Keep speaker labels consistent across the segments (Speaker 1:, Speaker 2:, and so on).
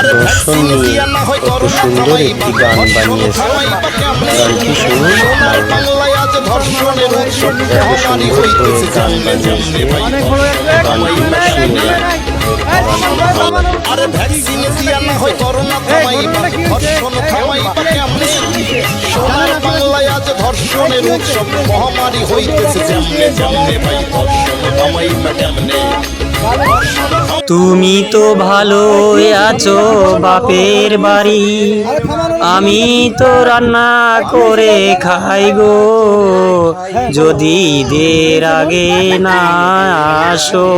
Speaker 1: দর্শন নিয়ে কত সুন্দর একটি গান বানিয়েছে। গানটি শুনুন, এত সুন্দর করে গান বানিয়েছে, গানটি শুনলাম।
Speaker 2: আরে ভ্যাকসিন দিয়া না হয় করোনা থামাইবা, ধর্ষণ থামাইবা কেমনে? সোনার বাংলায় আজ ধর্ষণের উৎসব, মহামারী হইতেছে যেমনে যেমনে, ভাই ধর্ষণ থামাইবা কেমনে?
Speaker 3: তুমি তো ভালোই আছো বাপের বাড়ি, আমি তো রান্না করে খাই গো। যদি ঈদের আগে না আসো,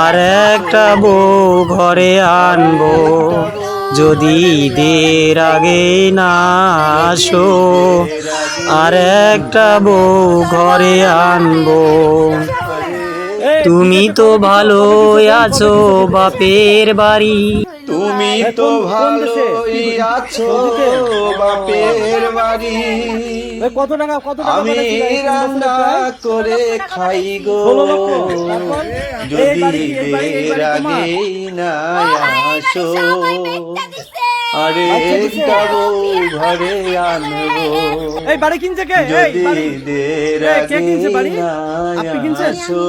Speaker 3: আর একটা বউ ঘরে আনবো। যদি ঈদের আগে না আসো, আর একটা বউ ঘরে আনবো। তুমি তো ভালোই আছো বাপের বাড়ি,
Speaker 1: তুমি তো ভালোই আছো বাপের বাড়ি,
Speaker 4: কত টাকা
Speaker 1: আমি রান্না করে খাই গো। যদি ঈদের আগে না আসো, আরে একটা বউ ঘরে আনবো।
Speaker 4: এই বাড়ি কিনছে কে?
Speaker 1: যদি ঈদের আগে না আসো,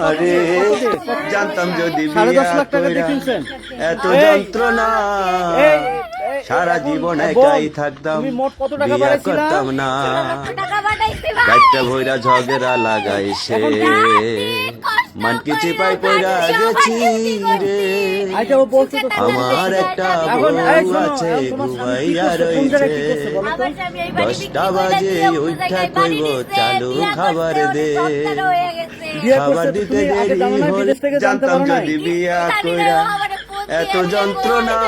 Speaker 1: আরে জানতাম যদি বিয়া কইরা এত যন্ত্রণা, সারা জীবন একাই থাকতাম, বিয়া করতাম না। একটা ভৈরা ঝগড়া লাগাইছে, মানকি চিপাই পয়রা গেছি রে। আমার একটা বউ আছে ঘুমাইয়া রইছে, 10টা বাজে উঠা কইব চালু খাবার দে। খাবার দিতে দেরি হলে জানতাম যদি বিয়া কইরা এত যন্ত্রণা,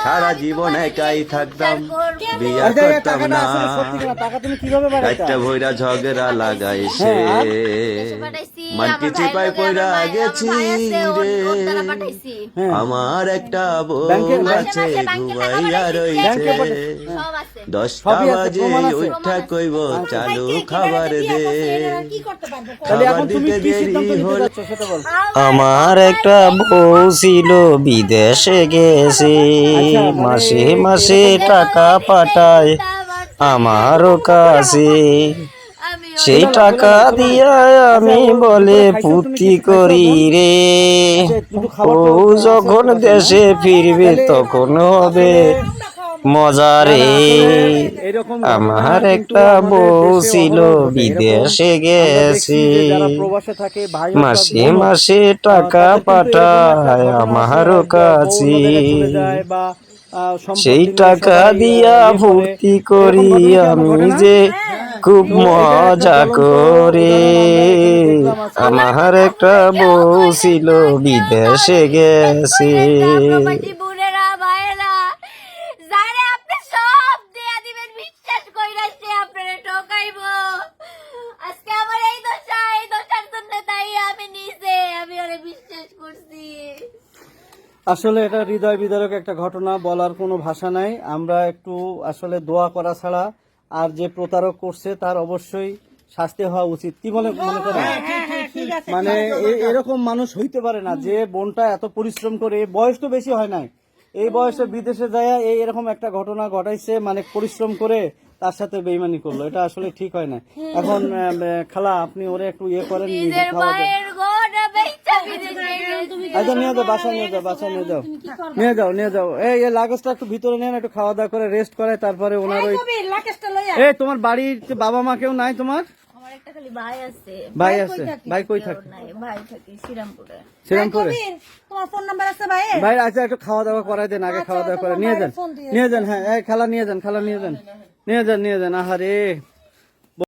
Speaker 1: সারা জীবন একাই থাকতাম, বিয়া করতাম না। একটা ভৈরা ঝগড়া লাগাইছে, মানকি চিপাই পয়রা গেছি রে। আমার একটা বউ আছে ঘুমাইয়া রইছে, 10টা বাজে উঠা কইব চালু খাবার দে। খাবার দিতে দেরি হলে
Speaker 3: আমার একটা বউ ছিল বিদেশে গেছে, মাসে মাসে টাকা পাঠায় আমারও কাছে। সেই টাকা দিয়া আমি বলে ফুর্তি করি রে, ও যখন দেশে ফিরবে তখন হবে মজা রে। আমার একটা বউ ছিল বিদেশে গেছে, মাসে মাসে টাকা পাঠায় আমারও কাছে। সেই টাকা দিয়া ভর্তি করি আমি যে খুব মজা করে। আমার একটা বউ ছিল বিদেশে গেছে।
Speaker 4: আসলে এটা হৃদয় বিদারক একটা ঘটনা, বলার কোনো ভাষা নাই। আমরা একটু আসলে দোয়া করা ছাড়া, আর যে প্রতারক করছে তার অবশ্যই শাস্তি হওয়া উচিত। কি মনে করেন? মানে এরকম মানুষ হইতে পারে না যে বোনটা এত পরিশ্রম করে, বয়স তো বেশি হয় নাই, এই বয়সে বিদেশে যায় এরকম একটা ঘটনা ঘটাইছে, মানে পরিশ্রম করে তার সাথে বেইমানি করলো। এটা আসলে ঠিক হয় না। এখন খালা আপনি ওরে একটু ইয়ে করেন, আচ্ছা নিয়ে যাও, বাসা নিয়ে যাও, বাসা নিয়ে যাও। এই লাগেজটা একটু ভিতরে নেন, একটু খাওয়া দাওয়া করে রেস্ট করে তারপরে ওনার ওই। এই তোমার বাড়ির বাবা মা কেউ নাই তোমার? ভাই আছে। ভাই কই থাকে? শ্রীরামপুরে। ভাই আচ্ছা একটু খাওয়া দাওয়া করাই দেন, আগে খাওয়া দাওয়া করে নিয়ে যান। হ্যাঁ খালা নিয়ে যান। আহারে